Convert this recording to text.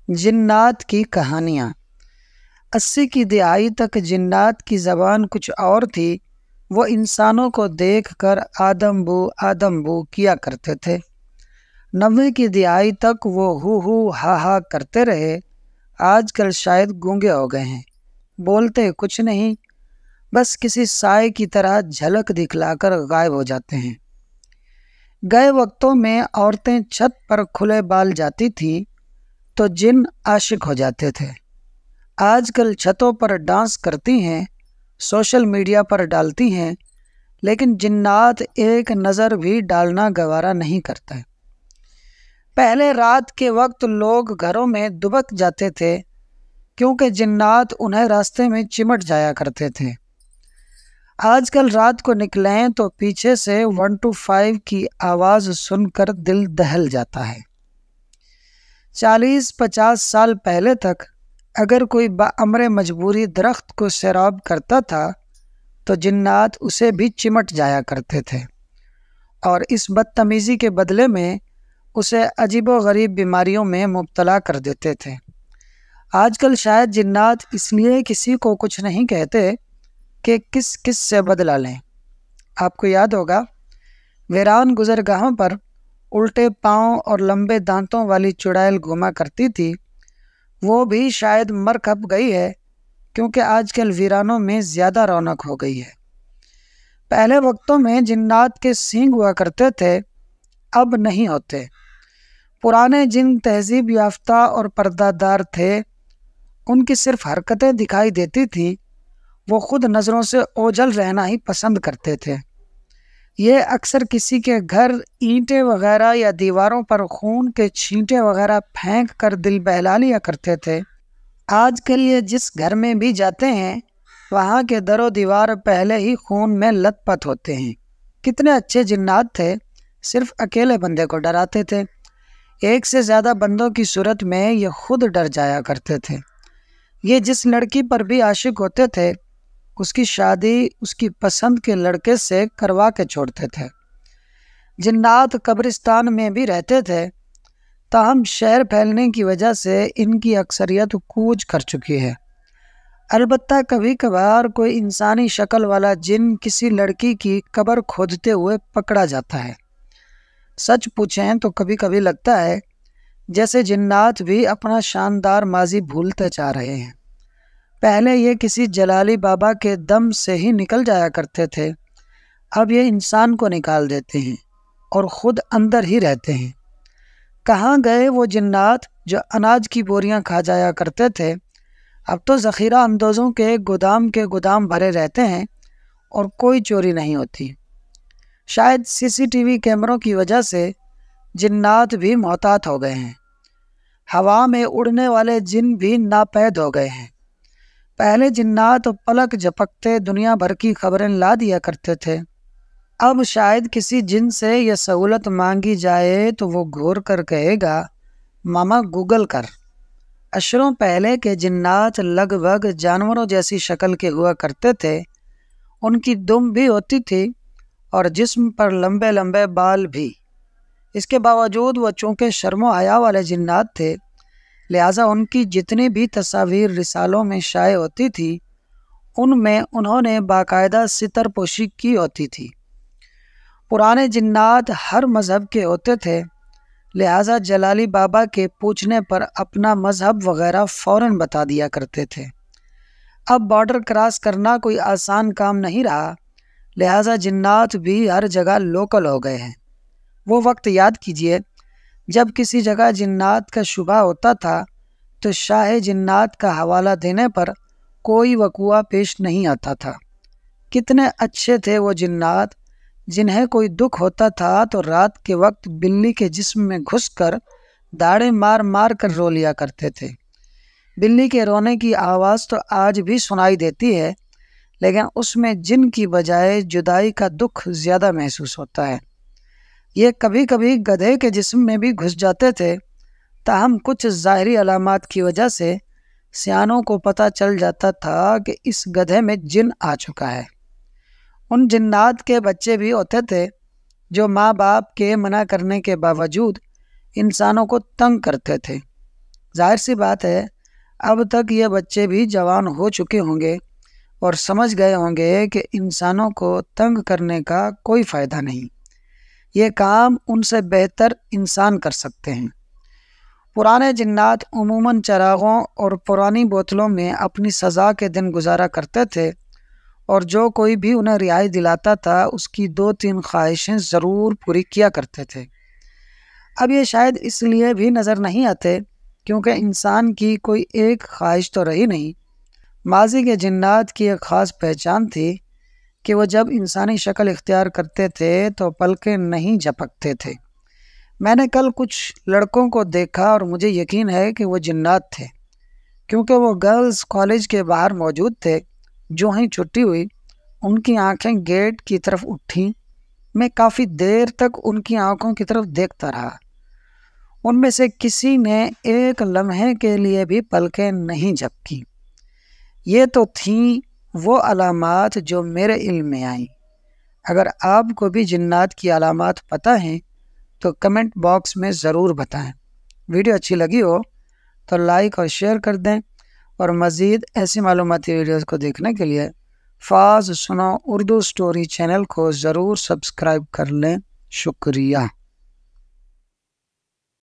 جنات کی کہانیاں۔ 80 کی دہائی تک جنات کی زبان کچھ اور تھی۔ وہ انسانوں کو دیکھ کر آدم بو کیا کرتے تھے۔ 90 کی دہائی تک وہ ہو ہا کرتے رہے۔ آج کل شاید گونگے ہو گئے ہیں، بولتے کچھ نہیں، بس کسی سائے کی طرح جھلک دکھلا کر غائب ہو جاتے ہیں۔ گئے وقتوں میں عورتیں چھت پر کھلے بال جاتی تھیں تو جن عاشق ہو جاتے تھے۔ آج کل چھتوں پر ڈانس کرتی ہیں، سوشل میڈیا پر ڈالتی ہیں، لیکن جنات ایک نظر بھی ڈالنا گوارا نہیں کرتا۔ پہلے رات کے وقت لوگ گھروں میں دبک جاتے تھے کیونکہ جنات انہیں راستے میں چمٹ جایا کرتے تھے۔ آج کل رات کو نکلیں تو پیچھے سے 125 کی آواز سن کر دل دہل جاتا ہے۔ 40-50 سال پہلے تک اگر کوئی بامر مجبوری درخت کو سیراب کرتا تھا تو جنات اسے بھی چمٹ جایا کرتے تھے اور اس بدتمیزی کے بدلے میں اسے عجیب و غریب بیماریوں میں مبتلا کر دیتے تھے۔ آج کل شاید جنات اس لیے کسی کو کچھ نہیں کہتے کہ کس سے بدلہ لیں۔ آپ کو یاد ہوگا ویران گزرگاہوں پر الٹے پاؤں اور لمبے دانتوں والی چڑیل گھوما کرتی تھی۔ وہ بھی شاید مر کھپ گئی ہے کیونکہ آج کل ویرانوں میں زیادہ رونق ہو گئی ہے۔ پہلے وقتوں میں جنات کے سینگ ہوا کرتے تھے، اب نہیں ہوتے۔ پرانے جن تہذیب یافتہ اور پردہ دار تھے، ان کی صرف حرکتیں دکھائی دیتی تھیں، وہ خود نظروں سے اوجھل رہنا ہی پسند کرتے تھے۔ یہ اکثر کسی کے گھر اینٹیں وغیرہ یا دیواروں پر خون کے چھینٹے وغیرہ پھینک کر دل بہلا لیا کرتے تھے۔ آج کل یہ جس گھر میں بھی جاتے ہیں وہاں کے در و دیوار پہلے ہی خون میں لت پت ہوتے ہیں۔ کتنے اچھے جنات تھے، صرف اکیلے بندے کو ڈراتے تھے، ایک سے زیادہ بندوں کی صورت میں یہ خود ڈر جایا کرتے تھے۔ یہ جس لڑکی پر بھی عاشق ہوتے تھے اس کی شادی اس کی پسند کے لڑکے سے کروا کے چھوڑتے تھے۔ جنات قبرستان میں بھی رہتے تھے، تاہم شہر پھیلنے کی وجہ سے ان کی اکثریت کوچ کر چکی ہے۔ البتہ کبھی کبھار کوئی انسانی شکل والا جن کسی لڑکی کی قبر کھودتے ہوئے پکڑا جاتا ہے۔ سچ پوچھیں تو کبھی کبھی لگتا ہے جیسے جنات بھی اپنا شاندار ماضی بھولتے جا رہے ہیں۔ پہلے یہ کسی جلالی بابا کے دم سے ہی نکل جایا کرتے تھے، اب یہ انسان کو نکال دیتے ہیں اور خود اندر ہی رہتے ہیں۔ کہاں گئے وہ جنات جو اناج کی بوریاں کھا جایا کرتے تھے؟ اب تو ذخیرہ اندوزوں کے گودام بھرے رہتے ہیں اور کوئی چوری نہیں ہوتی۔ شاید CCTV کیمروں کی وجہ سے جنات بھی محتاط ہو گئے ہیں۔ ہوا میں اڑنے والے جن بھی ناپید ہو گئے ہیں۔ پہلے جنات پلک جھپکتے دنیا بھر کی خبریں لا دیا کرتے تھے، اب شاید کسی جن سے یہ سہولت مانگی جائے تو وہ گھور کر کہے گا ماما گوگل کر۔ اشروں پہلے کے جنات لگ بھگ جانوروں جیسی شکل کے ہوا کرتے تھے، ان کی دم بھی ہوتی تھی اور جسم پر لمبے لمبے بال بھی۔ اس کے باوجود وہ چونکہ شرم و حیا والے جنات تھے، لہٰذا ان کی جتنی بھی تصاویر رسالوں میں شائع ہوتی تھی ان میں انہوں نے باقاعدہ ستر پوشی کی ہوتی تھی۔ پرانے جنات ہر مذہب کے ہوتے تھے، لہٰذا جلالی بابا کے پوچھنے پر اپنا مذہب وغیرہ فوراً بتا دیا کرتے تھے۔ اب بارڈر کراس کرنا کوئی آسان کام نہیں رہا، لہٰذا جنات بھی ہر جگہ لوکل ہو گئے ہیں۔ وہ وقت یاد کیجئے جب کسی جگہ جنات کا شبہ ہوتا تھا تو شاہ جنات کا حوالہ دینے پر کوئی وقوعہ پیش نہیں آتا تھا۔ کتنے اچھے تھے وہ جنات جنہیں کوئی دکھ ہوتا تھا تو رات کے وقت بلی کے جسم میں گھس کر داڑیں مار مار کر رو لیا کرتے تھے۔ بلی کے رونے کی آواز تو آج بھی سنائی دیتی ہے، لیکن اس میں جن کی بجائے جدائی کا دکھ زیادہ محسوس ہوتا ہے۔ یہ کبھی کبھی گدھے کے جسم میں بھی گھس جاتے تھے، تاہم کچھ ظاہری علامات کی وجہ سے سیانوں کو پتہ چل جاتا تھا کہ اس گدھے میں جن آ چکا ہے۔ ان جنات کے بچے بھی ہوتے تھے جو ماں باپ کے منع کرنے کے باوجود انسانوں کو تنگ کرتے تھے۔ ظاہر سی بات ہے اب تک یہ بچے بھی جوان ہو چکے ہوں گے اور سمجھ گئے ہوں گے کہ انسانوں کو تنگ کرنے کا کوئی فائدہ نہیں، یہ کام ان سے بہتر انسان کر سکتے ہیں۔ پرانے جنات عموماً چراغوں اور پرانی بوتلوں میں اپنی سزا کے دن گزارا کرتے تھے، اور جو کوئی بھی انہیں رہائی دلاتا تھا اس کی 2-3 خواہشیں ضرور پوری کیا کرتے تھے۔ اب یہ شاید اس لیے بھی نظر نہیں آتے کیونکہ انسان کی کوئی ایک خواہش تو رہی نہیں۔ ماضی کے جنات کی ایک خاص پہچان تھی کہ وہ جب انسانی شکل اختیار کرتے تھے تو پلکیں نہیں جھپکتے تھے۔ میں نے کل کچھ لڑکوں کو دیکھا اور مجھے یقین ہے کہ وہ جنات تھے، کیونکہ وہ گرلز کالج کے باہر موجود تھے۔ جو ہی چھٹی ہوئی ان کی آنکھیں گیٹ کی طرف اٹھیں۔ میں کافی دیر تک ان کی آنکھوں کی طرف دیکھتا رہا۔ ان میں سے کسی نے ایک لمحے کے لیے بھی پلکیں نہیں جھپکیں۔ یہ تو تھیں وہ علامات جو میرے علم میں آئیں۔ اگر آپ کو بھی جنات کی علامات پتہ ہیں تو کمنٹ باکس میں ضرور بتائیں۔ ویڈیو اچھی لگی ہو تو لائک اور شیئر کر دیں، اور مزید ایسی معلوماتی ویڈیوز کو دیکھنے کے لیے فاز سنو اردو سٹوری چینل کو ضرور سبسکرائب کر لیں۔ شکریہ۔